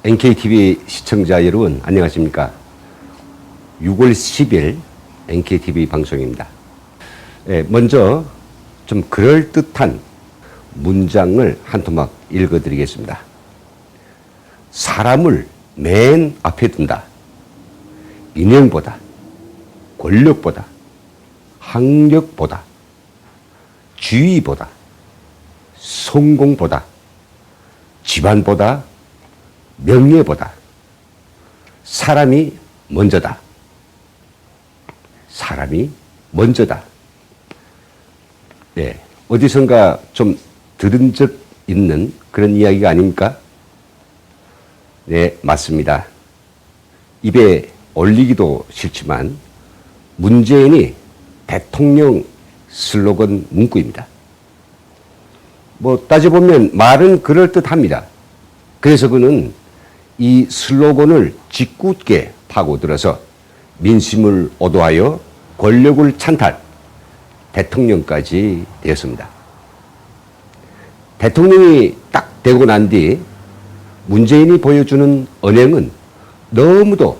NKTV 시청자 여러분 안녕하십니까. 6월 10일 NKTV 방송입니다. 먼저 좀 그럴듯한 문장을 한 토막 읽어드리겠습니다. 사람을 맨 앞에 둔다. 인형보다, 권력보다, 학력보다, 지위보다, 성공보다, 집안보다, 명예보다 사람이 먼저다. 사람이 먼저다. 네, 어디선가 좀 들은 적 있는 그런 이야기가 아닙니까? 네, 맞습니다. 입에 올리기도 싫지만 문재인이 대통령 슬로건 문구입니다. 따져보면 말은 그럴듯합니다. 그래서 그는 이 슬로건을 짓궂게 파고들어서 민심을 오도하여 권력을 찬탈 대통령까지 되었습니다. 대통령이 딱 되고 난 뒤 문재인이 보여주는 언행은 너무도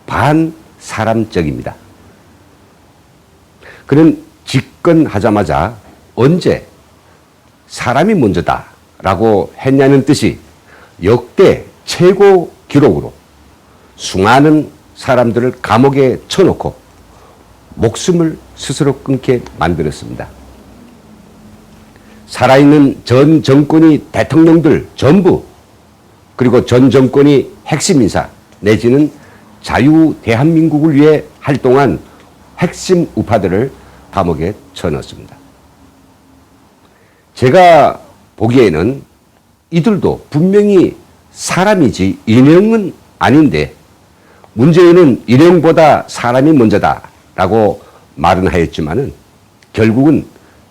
반사람적입니다. 그는 집권하자마자 언제 사람이 먼저다 라고 했냐는 뜻이 역대 최고 기록으로 수많은 사람들을 감옥에 쳐놓고 목숨을 스스로 끊게 만들었습니다. 살아있는 전 정권이 대통령들 전부 그리고 전 정권이 핵심 인사 내지는 자유 대한민국을 위해 활동한 핵심 우파들을 감옥에 쳐넣었습니다. 제가 보기에는 이들도 분명히 사람이지 인형은 아닌데 문재인은 인형보다 사람이 먼저다라고 말은 하였지만은 결국은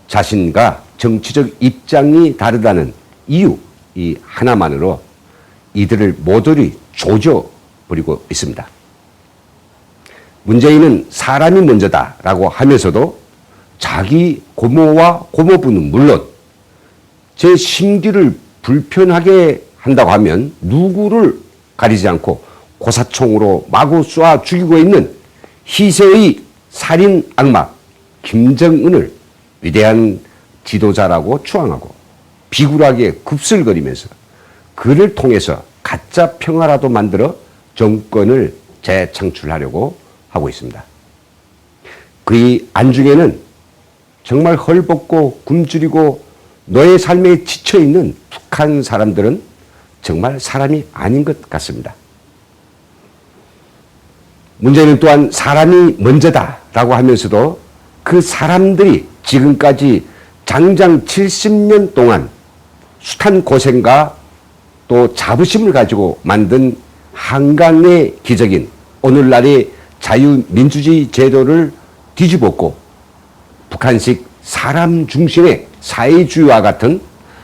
자신과 정치적 입장이 다르다는 이유 이 하나만으로 이들을 모조리 조져버리고 있습니다. 문재인은 사람이 먼저다라고 하면서도 자기 고모와 고모부는 물론 제 심기를 불편하게 한다고 하면 누구를 가리지 않고 고사총으로 마구 쏴 죽이고 있는 희세의 살인 악마 김정은을 위대한 지도자라고 추앙하고 비굴하게 급슬거리면서 그를 통해서 가짜 평화라도 만들어 정권을 재창출하려고 하고 있습니다. 그의 안중에는 정말 헐벗고 굶주리고 너의 삶에 지쳐있는 북한 사람들은 정말 사람이 아닌 것 같습니다. 문제는 또한 사람이 먼저다라고 하면서도 그 사람들이 지금까지 장장 70년 동안 숱한 고생과 또 자부심을 가지고 만든 한강의 기적인 오늘날의 자유민주주의 제도를 뒤집었고 북한식 사람 중심의 사회주의와 같은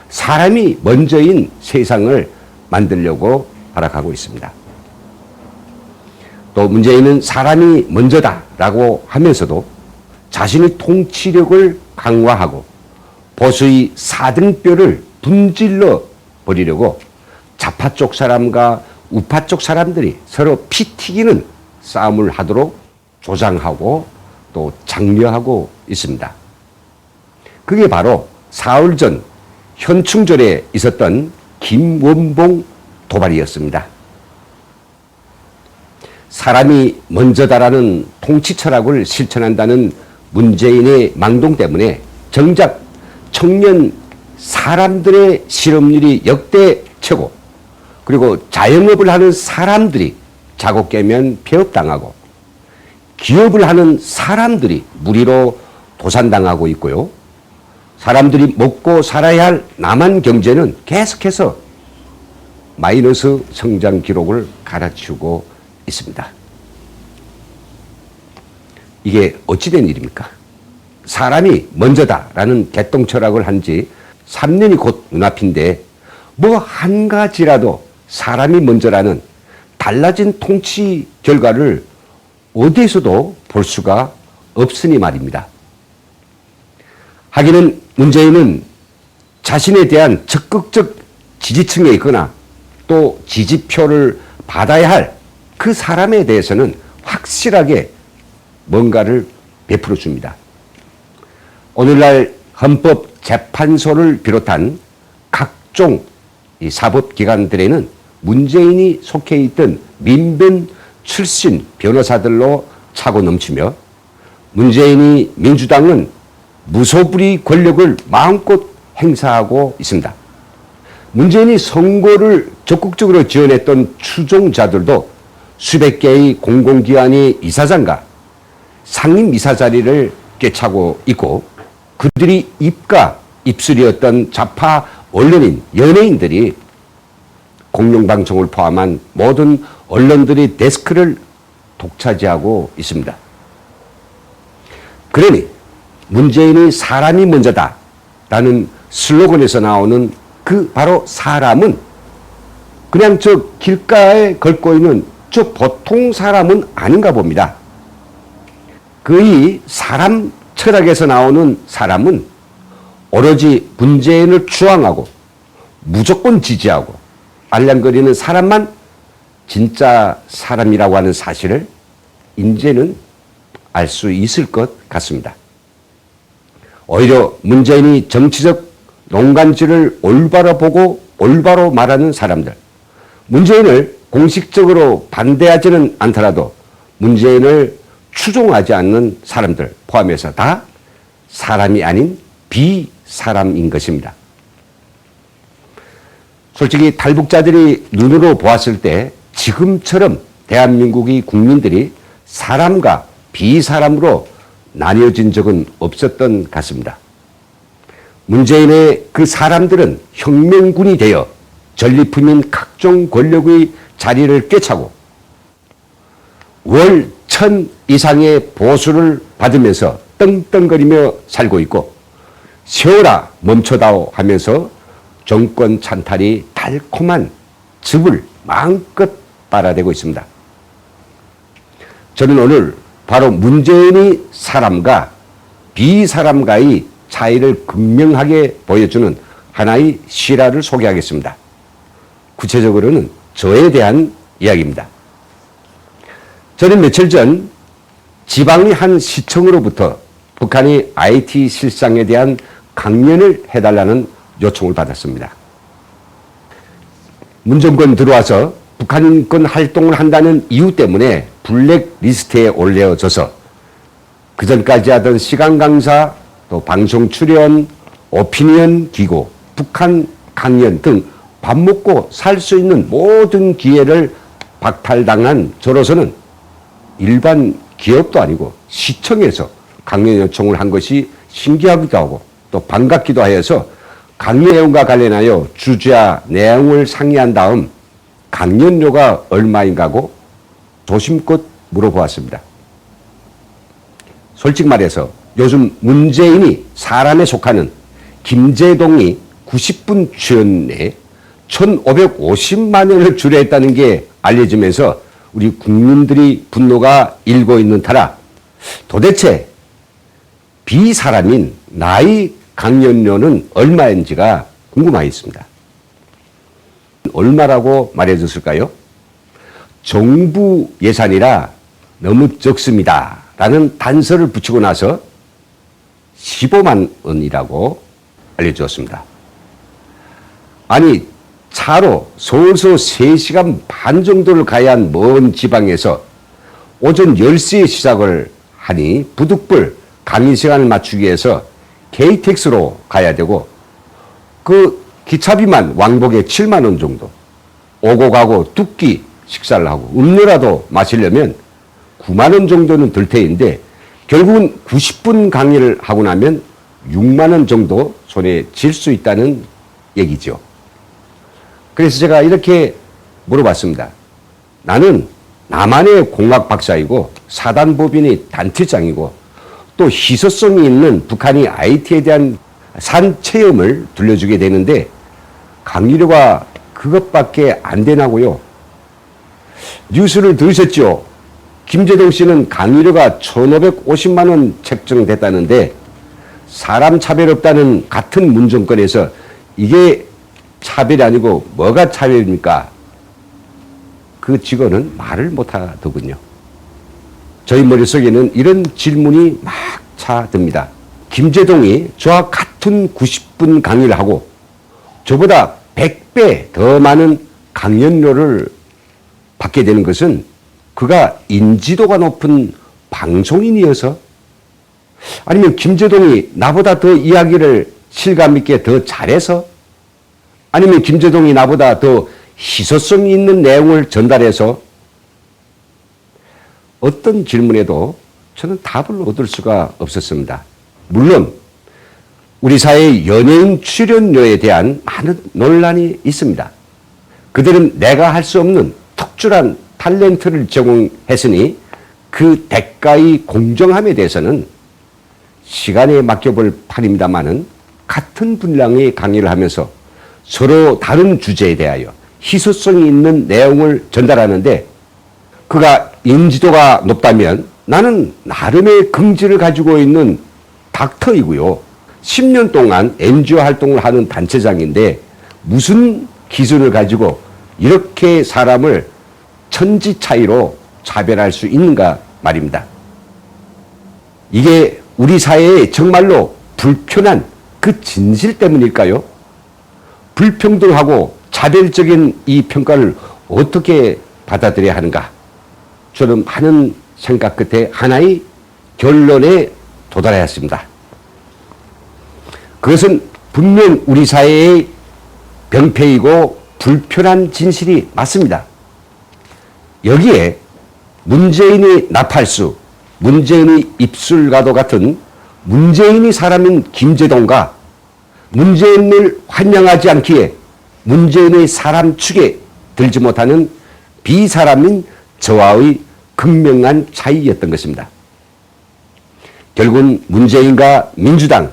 사람이 먼저인 세상을 만들려고 발악하고 있습니다. 또 문재인은 사람이 먼저다라고 하면서도 자신의 통치력을 강화하고 보수의 4등뼈를 분질러 버리려고 좌파 쪽 사람과 우파 쪽 사람들이 서로 피 튀기는 싸움을 하도록 조장하고 또 장려하고 있습니다. 그게 바로 사흘 전 현충절에 있었던 김원봉 도발이었습니다. 사람이 먼저다라는 통치 철학을 실천한다는 문재인의 망동 때문에 정작 청년 사람들의 실업률이 역대 최고, 그리고 자영업을 하는 사람들이 자고 깨면 폐업당하고 기업을 하는 사람들이 무리로 도산당하고 있고요. 사람들이 먹고 살아야 할 남한 경제는 계속해서 마이너스 성장 기록을 갈아치우고 있습니다. 이게 어찌된 일입니까? 사람이 먼저다라는 개똥 철학을 한 지 3년이 곧 눈앞인데 한 가지라도 사람이 먼저라는 달라진 통치 결과를 어디에서도 볼 수가 없으니 말입니다. 하기는 문재인은 자신에 대한 적극적 지지층에 있거나 또 지지표를 받아야 할 그 사람에 대해서는 확실하게 뭔가를 베풀어 줍니다. 오늘날 헌법재판소를 비롯한 각종 이 사법기관들에는 문재인이 속해 있던 민변 출신 변호사들로 차고 넘치며 문재인이 민주당은 무소불위 권력을 마음껏 행사하고 있습니다. 문재인이 선거를 적극적으로 지원했던 추종자들도 수백 개의 공공기관의 이사장과 상임이사 자리를 꿰차고 있고 그들이 입가 입술이었던 좌파 언론인, 연예인들이 공영방송을 포함한 모든 언론들의 데스크를 독차지하고 있습니다. 그러니 문재인이 사람이 먼저다라는 슬로건에서 나오는 그 바로 사람은 그냥 저 길가에 걸고 있는 저 보통 사람은 아닌가 봅니다. 그의 사람 철학에서 나오는 사람은 오로지 문재인을 추앙하고 무조건 지지하고 알랑거리는 사람만 진짜 사람이라고 하는 사실을 이제는 알 수 있을 것 같습니다. 오히려 문재인이 정치적 농간질을 올바로 보고 올바로 말하는 사람들, 문재인을 공식적으로 반대하지는 않더라도 문재인을 추종하지 않는 사람들 포함해서 다 사람이 아닌 비사람인 것입니다. 솔직히 탈북자들이 눈으로 보았을 때 지금처럼 대한민국의 국민들이 사람과 비사람으로 나뉘어진 적은 없었던 것 같습니다. 문재인의 그 사람들은 혁명군이 되어 전리품인 각종 권력의 자리를 꿰차고 월 1,000 이상의 보수를 받으면서 떵떵거리며 살고 있고 세월아 멈춰다오 하면서 정권 찬탈이 달콤한 즙을 마음껏 빨아대고 있습니다. 저는 오늘 바로 문재인이 사람과 비사람과의 차이를 극명하게 보여주는 하나의 실화를 소개하겠습니다. 구체적으로는 저에 대한 이야기입니다. 저는 며칠 전 지방의 한 시청으로부터 북한의 IT 실상에 대한 강연을 해달라는 요청을 받았습니다. 문정권 들어와서 북한권 활동을 한다는 이유 때문에 블랙리스트에 올려져서 그전까지 하던 시간 강사, 또 방송 출연, 오피니언 기고, 북한 강연 등 밥 먹고 살 수 있는 모든 기회를 박탈당한 저로서는 일반 기업도 아니고 시청에서 강연 요청을 한 것이 신기하기도 하고 또 반갑기도 하여서 강연 내용과 관련하여 주제와 내용을 상의한 다음 강연료가 얼마인가고 조심껏 물어보았습니다. 솔직히 말해서 요즘 문재인이 사람에 속하는 김제동이 90분 출연에 1,550만 원을 주례했다는 게 알려지면서 우리 국민들이 분노가 일고 있는 터라 도대체 비사람인 나의 강연료는 얼마인지가 궁금하겠습니다. 얼마라고 말해줬을까요? 정부 예산이라 너무 적습니다 라는 단서를 붙이고 나서 15만 원이라고 알려주었습니다. 아니 차로 서울서 3시간 반 정도를 가야 한 먼 지방에서 오전 10시에 시작을 하니 부득불 강의 시간을 맞추기 위해서 KTX로 가야 되고 그 기차비만 왕복에 7만 원 정도, 오고 가고 두 끼 식사를 하고 음료라도 마시려면 9만 원 정도는 들 테인데 결국은 90분 강의를 하고 나면 6만 원 정도 손에 쥘 수 있다는 얘기죠. 그래서 제가 이렇게 물어봤습니다. 나는 남한의 공학 박사이고 사단법인의 단체장이고 또 희소성이 있는 북한이 IT에 대한 산 체험을 들려주게 되는데 강의료가 그것밖에 안 되나고요. 뉴스를 들으셨죠? 김제동 씨는 강의료가 1,550만 원 책정됐다는데 사람 차별 없다는 같은 문정권에서 이게 차별이 아니고 뭐가 차별입니까? 그 직원은 말을 못하더군요. 저희 머릿속에는 이런 질문이 막 차듭니다. 김제동이 저와 같은 90분 강의를 하고 저보다 100배 더 많은 강연료를 받게 되는 것은 그가 인지도가 높은 방송인이어서, 아니면 김제동이 나보다 더 이야기를 실감 있게 더 잘해서, 아니면 김제동이 나보다 더 희소성이 있는 내용을 전달해서, 어떤 질문에도 저는 답을 얻을 수가 없었습니다. 물론 우리 사회의 연예인 출연료에 대한 많은 논란이 있습니다. 그들은 내가 할 수 없는 특출한 탤런트를 제공했으니 그 대가의 공정함에 대해서는 시간에 맡겨볼 판입니다마는, 같은 분량의 강의를 하면서 서로 다른 주제에 대하여 희소성이 있는 내용을 전달하는데, 그가 인지도가 높다면 나는 나름의 긍지를 가지고 있는 닥터이고요, 10년 동안 NGO 활동을 하는 단체장인데 무슨 기준을 가지고 이렇게 사람을 천지 차이로 차별할 수 있는가 말입니다. 이게 우리 사회에 정말로 불편한 그 진실 때문일까요? 불평등하고 차별적인 이 평가를 어떻게 받아들여야 하는가? 저는 많은 생각 끝에 하나의 결론에 도달하였습니다. 그것은 분명 우리 사회의 병폐이고 불편한 진실이 맞습니다. 여기에 문재인의 나팔수, 문재인의 입술과도 같은 문재인이 사람인 김제동과 문재인을 환영하지 않기에 문재인의 사람 축에 들지 못하는 비사람인 저와의 극명한 차이였던 것입니다. 결국은 문재인과 민주당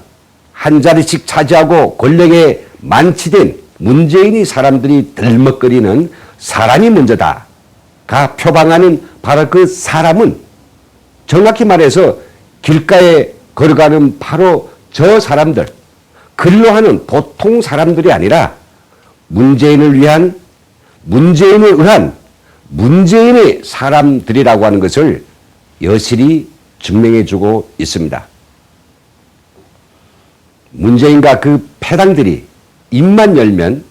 한 자리씩 차지하고 권력에 만치된 문재인이 사람들이 들먹거리는 사람이 먼저다가 표방하는 바로 그 사람은, 정확히 말해서 길가에 걸어가는 바로 저 사람들, 근로하는 보통 사람들이 아니라 문재인을 위한, 문재인에 의한 문재인의 사람들이라고 하는 것을 여실히 증명해주고 있습니다. 문재인과 그 패당들이 입만 열면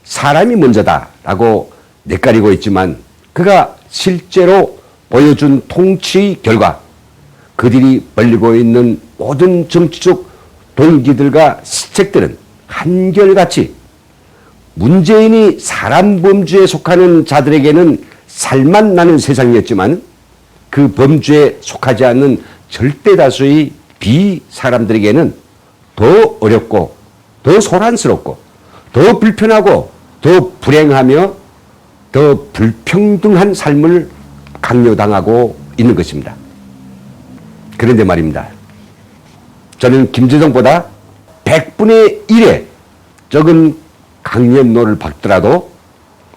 사람이 먼저다라고 내까리고 있지만, 그가 실제로 보여준 통치의 결과 그들이 벌리고 있는 모든 정치적 동기들과 시책들은 한결같이 문재인이 사람 범주에 속하는 자들에게는 살만 나는 세상이었지만, 그 범주에 속하지 않는 절대 다수의 비사람들에게는 더 어렵고 더 소란스럽고 더 불편하고 더 불행하며 더 불평등한 삶을 강요당하고 있는 것입니다. 그런데 말입니다. 저는 김제동보다 100분의 1의 적은 강연료를 받더라도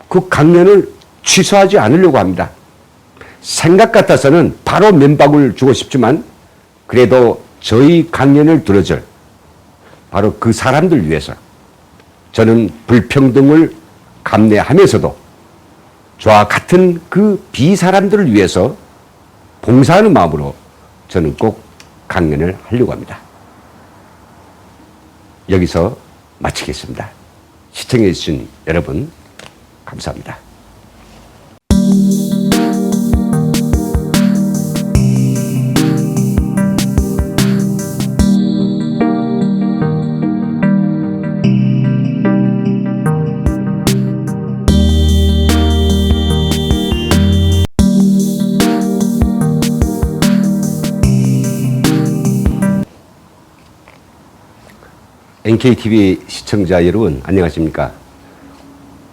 그 강연을 취소하지 않으려고 합니다. 생각 같아서는 바로 면박을 주고 싶지만, 그래도 저희 강연을 들어줄 바로 그 사람들 위해서 저는 불평등을 감내하면서도 저와 같은 그 비사람들을 위해서 봉사하는 마음으로 저는 꼭 강연을 하려고 합니다. 여기서 마치겠습니다. 시청해 주신 여러분 감사합니다. NKTV 시청자 여러분 안녕하십니까?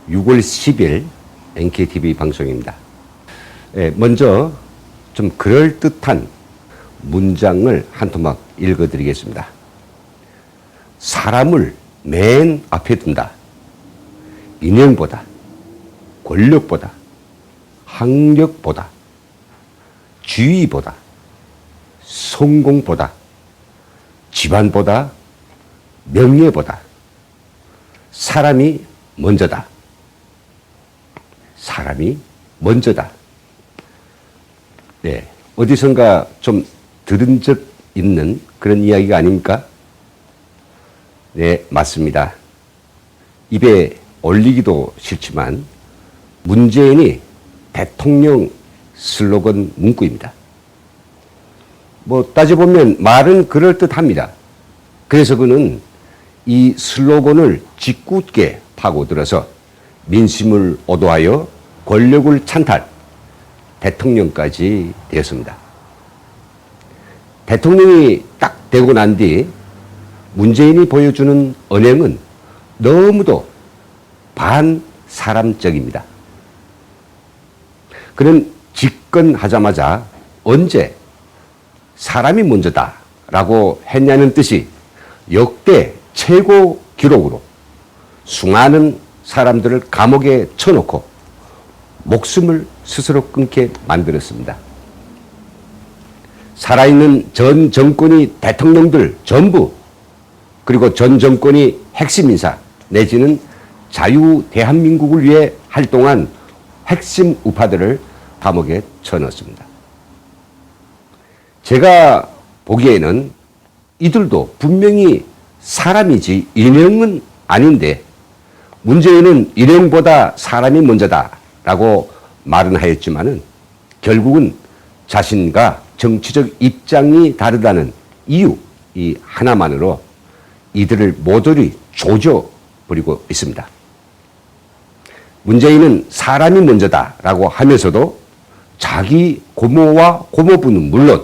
6월 10일 NKTV 방송입니다. 먼저 좀 그럴듯한 문장을 한 토막 읽어드리겠습니다. 사람을 맨 앞에 둔다. 인형보다, 권력보다, 학력보다, 지위보다, 성공보다, 집안보다, 명예보다 사람이 먼저다. 사람이 먼저다. 네, 어디선가 좀 들은 적 있는 그런 이야기가 아닙니까? 네, 맞습니다. 입에 올리기도 싫지만 문재인이 대통령 슬로건 문구입니다. 뭐 따져보면 말은 그럴듯합니다. 그래서 그는 이 슬로건을 짓궂게 파고들어서 민심을 오도하여 권력을 찬탈, 대통령까지 되었습니다. 대통령이 딱 되고 난 뒤 문재인이 보여주는 언행은 너무도 반사람적입니다. 그는 집권하자마자 언제 사람이 먼저다라고 했냐는 뜻이 역대 최고 기록으로 수많은 사람들을 감옥에 쳐놓고 목숨을 스스로 끊게 만들었습니다. 살아있는 전 정권이 대통령들 전부 그리고 전 정권이 핵심 인사 내지는 자유 대한민국을 위해 활동한 핵심 우파들을 감옥에 쳐넣었습니다. 제가 보기에는 이들도 분명히 사람이지 인형은 아닌데 문재인은 인형보다 사람이 먼저다라고 말은 하였지만은 결국은 자신과 정치적 입장이 다르다는 이유 이 하나만으로 이들을 모조리 조져버리고 있습니다. 문재인은 사람이 먼저다라고 하면서도 자기 고모와 고모부는 물론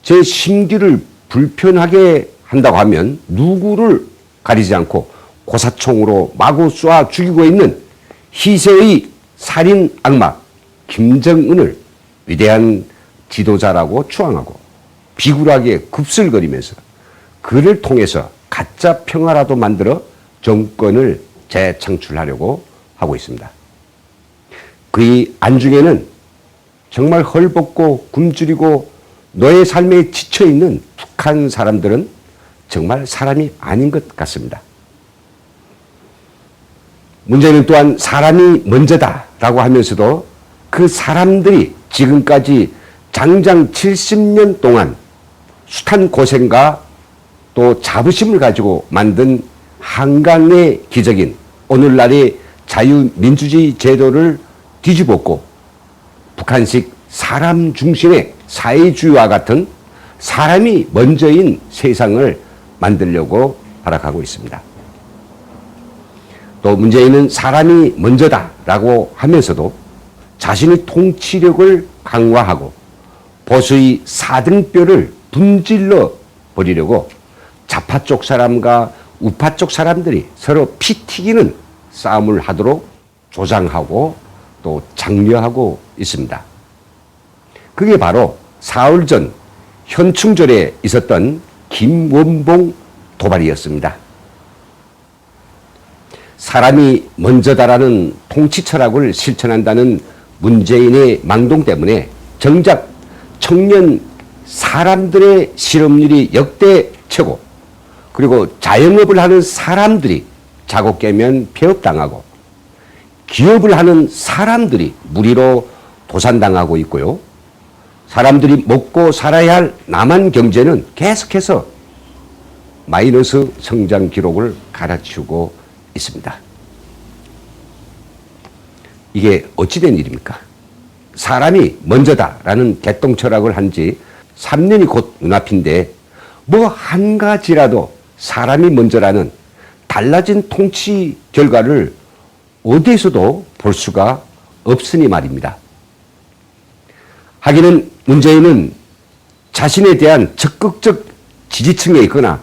제 심기를 불편하게 한다고 하면 누구를 가리지 않고 고사총으로 마구 쏴 죽이고 있는 희세의 살인 악마 김정은을 위대한 지도자라고 추앙하고 비굴하게 급슬거리면서 그를 통해서 가짜 평화라도 만들어 정권을 재창출하려고 하고 있습니다. 그의 안중에는 정말 헐벗고 굶주리고 노예 삶에 지쳐있는 북한 사람들은 정말 사람이 아닌 것 같습니다. 문제는 또한 사람이 먼저다라고 하면서도 그 사람들이 지금까지 장장 70년 동안 숱한 고생과 또 자부심을 가지고 만든 한강의 기적인 오늘날의 자유민주주의 제도를 뒤집었고 북한식 사람 중심의 사회주의와 같은 사람이 먼저인 세상을 만들려고 발악하고 있습니다. 또 문재인은 사람이 먼저다라고 하면서도 자신의 통치력을 강화하고 보수의 4등뼈를 분질러 버리려고 좌파 쪽 사람과 우파 쪽 사람들이 서로 피 튀기는 싸움을 하도록 조장하고 또 장려하고 있습니다. 그게 바로 사흘 전 현충절에 있었던 김원봉 도발이었습니다. 사람이 먼저다라는 통치 철학을 실천한다는 문재인의 망동 때문에 정작 청년 사람들의 실업률이 역대 최고, 그리고 자영업을 하는 사람들이 자고 깨면 폐업당하고 기업을 하는 사람들이 무리로 도산당하고 있고요. 사람들이 먹고 살아야 할 남한 경제는 계속해서 마이너스 성장 기록을 갈아치우고 있습니다. 이게 어찌된 일입니까? 사람이 먼저다라는 개똥 철학을 한 지 3년이 곧 눈앞인데 뭐 한 가지라도 사람이 먼저라는 달라진 통치 결과를 어디에서도 볼 수가 없으니 말입니다. 하기는 문재인은 자신에 대한 적극적 지지층에 있거나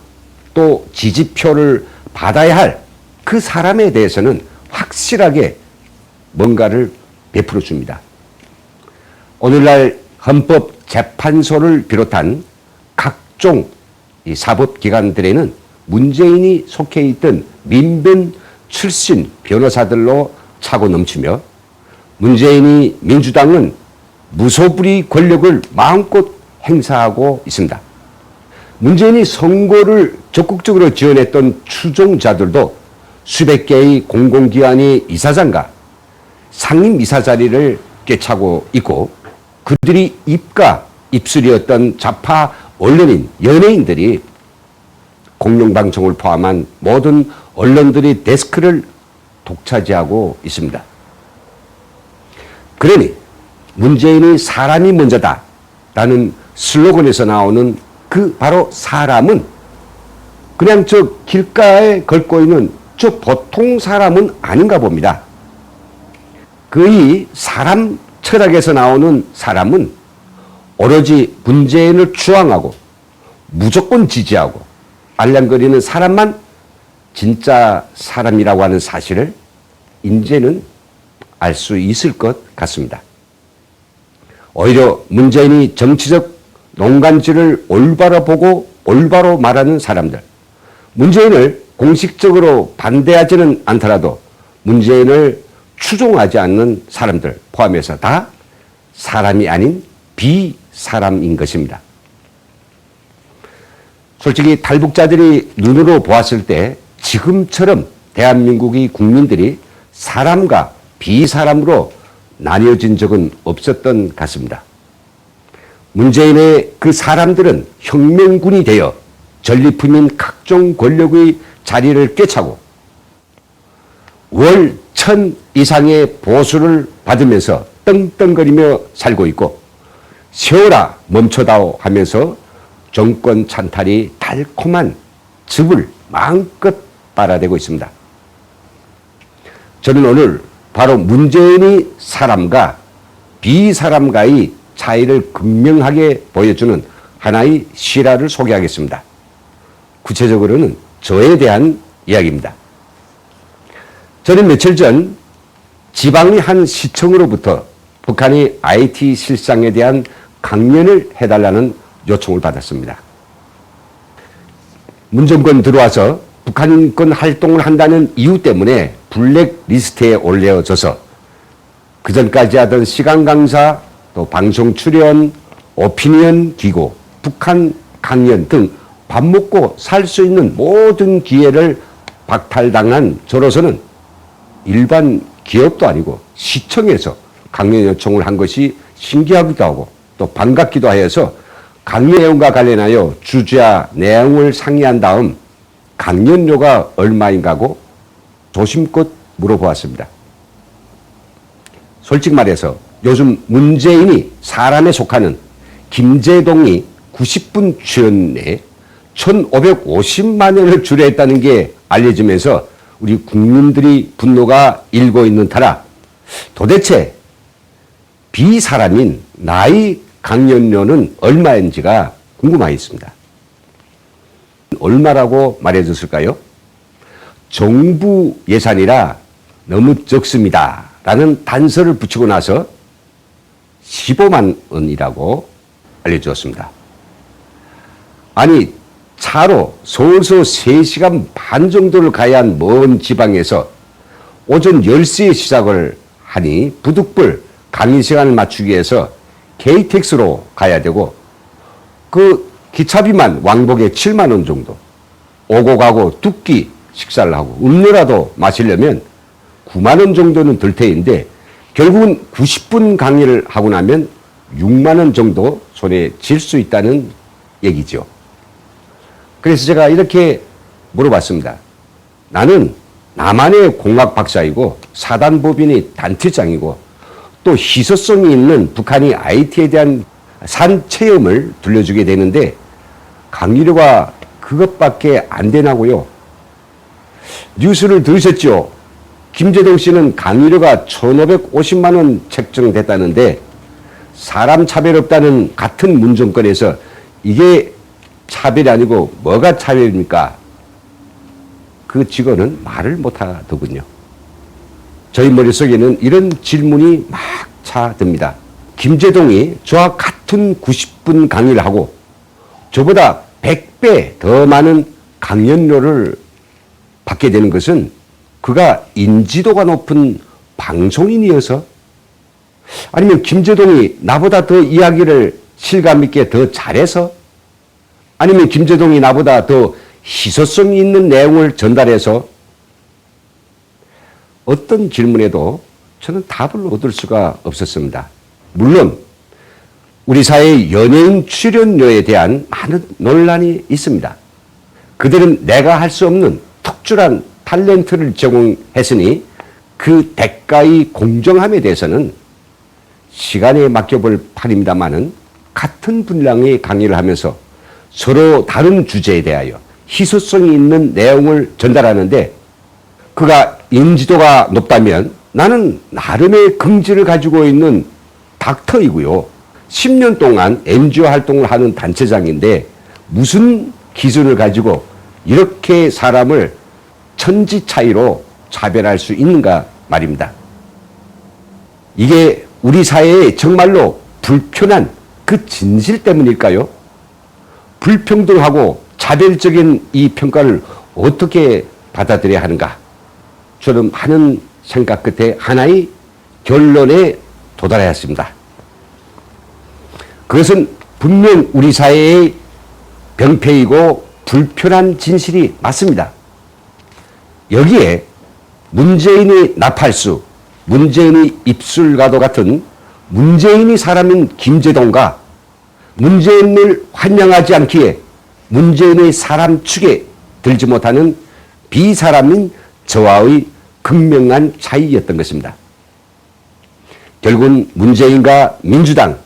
또 지지표를 받아야 할 그 사람에 대해서는 확실하게 뭔가를 베풀어 줍니다. 오늘날 헌법재판소를 비롯한 각종 이 사법기관들에는 문재인이 속해 있던 민변 출신 변호사들로 차고 넘치며 문재인이 민주당은 무소불위 권력을 마음껏 행사하고 있습니다. 문재인이 선거를 적극적으로 지원했던 추종자들도 수백 개의 공공기관의 이사장과 상임 이사 자리를 꿰차고 있고, 그들이 입가 입술이었던 좌파 언론인, 연예인들이 공영방송을 포함한 모든 언론들의 데스크를 독차지하고 있습니다. 그러니 문재인이 사람이 먼저다 라는 슬로건에서 나오는 그 바로 사람은 그냥 저 길가에 걸고 있는 저 보통 사람은 아닌가 봅니다. 그 사람 철학에서 나오는 사람은 오로지 문재인을 추앙하고 무조건 지지하고 알랑거리는 사람만 진짜 사람이라고 하는 사실을 이제는 알 수 있을 것 같습니다. 오히려 문재인이 정치적 농간질을 올바로 보고 올바로 말하는 사람들, 문재인을 공식적으로 반대하지는 않더라도 문재인을 추종하지 않는 사람들 포함해서 다 사람이 아닌 비사람인 것입니다. 솔직히 탈북자들이 눈으로 보았을 때 지금처럼 대한민국의 국민들이 사람과 비사람으로 나뉘어진 적은 없었던 것 같습니다. 문재인의 그 사람들은 혁명군이 되어 전리품인 각종 권력의 자리를 꿰차고 월 1,000 이상의 보수를 받으면서 떵떵거리며 살고 있고, 세월아 멈춰다오 하면서 정권 찬탈이 달콤한 즙을 마음껏 빨아대고 있습니다. 저는 오늘 바로 문재인이 사람과 비사람과의 차이를 극명하게 보여주는 하나의 실화를 소개하겠습니다. 구체적으로는 저에 대한 이야기입니다. 저는 며칠 전 지방의 한 시청으로부터 북한의 IT 실상에 대한 강연을 해달라는 요청을 받았습니다. 문정권 들어와서 북한인권 활동을 한다는 이유 때문에 블랙리스트에 올려져서 그전까지 하던 시간 강사, 또 방송 출연, 오피니언 기고, 북한 강연 등 밥 먹고 살 수 있는 모든 기회를 박탈당한 저로서는 일반 기업도 아니고 시청에서 강연 요청을 한 것이 신기하기도 하고 또 반갑기도 하여서 강연 내용과 관련하여 주제와 내용을 상의한 다음 강연료가 얼마인가고 조심껏 물어보았습니다. 솔직히 말해서 요즘 문재인이 사람에 속하는 김제동이 90분 출연에 1,550만 원을 주례했다는 게 알려지면서 우리 국민들이 분노가 일고 있는 터라 도대체 비사람인 나의 강연료는 얼마인지가 궁금하였습니다. 얼마라고 말해줬을까요? 정부 예산이라 너무 적습니다 라는 단서를 붙이고 나서 15만 원이라고 알려주었습니다. 아니 차로 서울서 3시간 반 정도를 가야 한 먼 지방에서 오전 10시에 시작을 하니 부득불 강의 시간을 맞추기 위해서 KTX로 가야 되고 그 기차비만 왕복에 7만 원 정도, 오고 가고 두 끼 식사를 하고 음료라도 마시려면 9만 원 정도는 들 테인데 결국은 90분 강의를 하고 나면 6만 원 정도 손에 쥘 수 있다는 얘기죠. 그래서 제가 이렇게 물어봤습니다. 나는 남한의 공학 박사이고 사단법인의 단체장이고 또 희소성이 있는 북한이 IT에 대한 산 체험을 들려주게 되는데 강의료가 그것밖에 안 되나고요. 뉴스를 들으셨죠? 김제동 씨는 강의료가 1,550만 원 책정됐다는데 사람 차별 없다는 같은 문정권에서 이게 차별이 아니고 뭐가 차별입니까? 그 직원은 말을 못하더군요. 저희 머릿속에는 이런 질문이 막 차듭니다. 김제동이 저와 같은 90분 강의를 하고 저보다 100배 더 많은 강연료를 받게 되는 것은 그가 인지도가 높은 방송인이어서, 아니면 김제동이 나보다 더 이야기를 실감 있게 더 잘해서, 아니면 김제동이 나보다 더 희소성 있는 내용을 전달해서, 어떤 질문에도 저는 답을 얻을 수가 없었습니다. 물론 우리 사회의 연예인 출연료에 대한 많은 논란이 있습니다. 그들은 내가 할 수 없는 특출한 탤런트를 제공했으니 그 대가의 공정함에 대해서는 시간에 맡겨볼 판입니다마는 같은 분량의 강의를 하면서 서로 다른 주제에 대하여 희소성이 있는 내용을 전달하는데 그가 인지도가 높다면 나는 나름의 긍지를 가지고 있는 닥터이고요. 10년 동안 NGO 활동을 하는 단체장인데 무슨 기준을 가지고 이렇게 사람을 천지 차이로 차별할 수 있는가 말입니다. 이게 우리 사회에 정말로 불편한 그 진실 때문일까요? 불평등하고 차별적인 이 평가를 어떻게 받아들여야 하는가? 저는 많은 생각 끝에 하나의 결론에 도달하였습니다. 그것은 분명 우리 사회의 병폐이고 불편한 진실이 맞습니다. 여기에 문재인의 나팔수, 문재인의 입술과도 같은 문재인이 사람인 김제동과 문재인을 환영하지 않기에 문재인의 사람 축에 들지 못하는 비사람인 저와의 극명한 차이였던 것입니다. 결국은 문재인과 민주당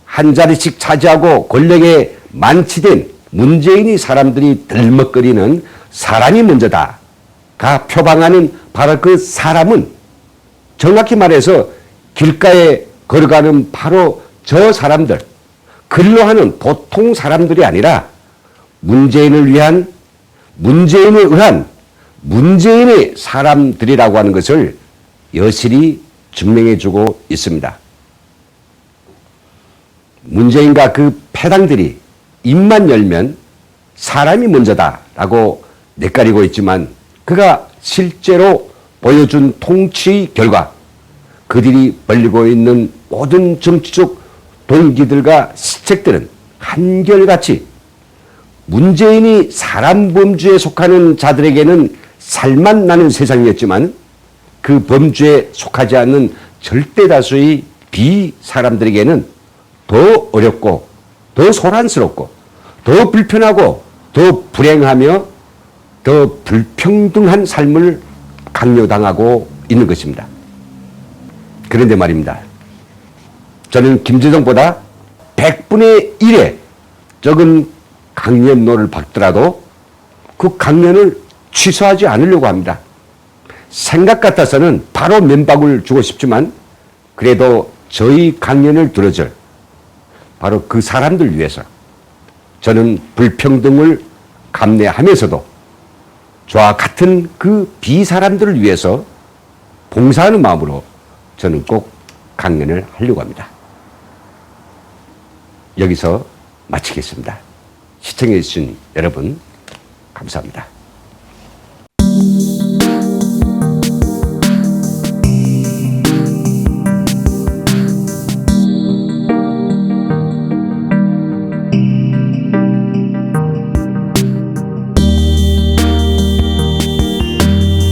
한 자리씩 차지하고 권력에 만치된 문재인이 사람들이 들먹거리는 사람이 먼저다가 표방하는 바로 그 사람은 정확히 말해서 길가에 걸어가는 바로 저 사람들, 근로하는 보통 사람들이 아니라 문재인을 위한, 문재인에 의한 문재인의 사람들이라고 하는 것을 여실히 증명해주고 있습니다. 문재인과 그 패당들이 입만 열면 사람이 먼저다라고 내까리고 있지만 그가 실제로 보여준 통치 결과 그들이 벌리고 있는 모든 정치적 동기들과 시책들은 한결같이 문재인이 사람 범주에 속하는 자들에게는 살만 나는 세상이었지만 그 범주에 속하지 않는 절대 다수의 비사람들에게는 더 어렵고 더 소란스럽고 더 불편하고 더 불행하며 더 불평등한 삶을 강요당하고 있는 것입니다. 그런데 말입니다. 저는 김재동보다 100분의 1의 적은 강연료를 받더라도 그 강연을 취소하지 않으려고 합니다. 생각 같아서는 바로 면박을 주고 싶지만 그래도 저희 강연을 들어줄 바로 그 사람들 위해서 저는 불평등을 감내하면서도 저와 같은 그 비사람들을 위해서 봉사하는 마음으로 저는 꼭 강연을 하려고 합니다. 여기서 마치겠습니다. 시청해 주신 여러분 감사합니다.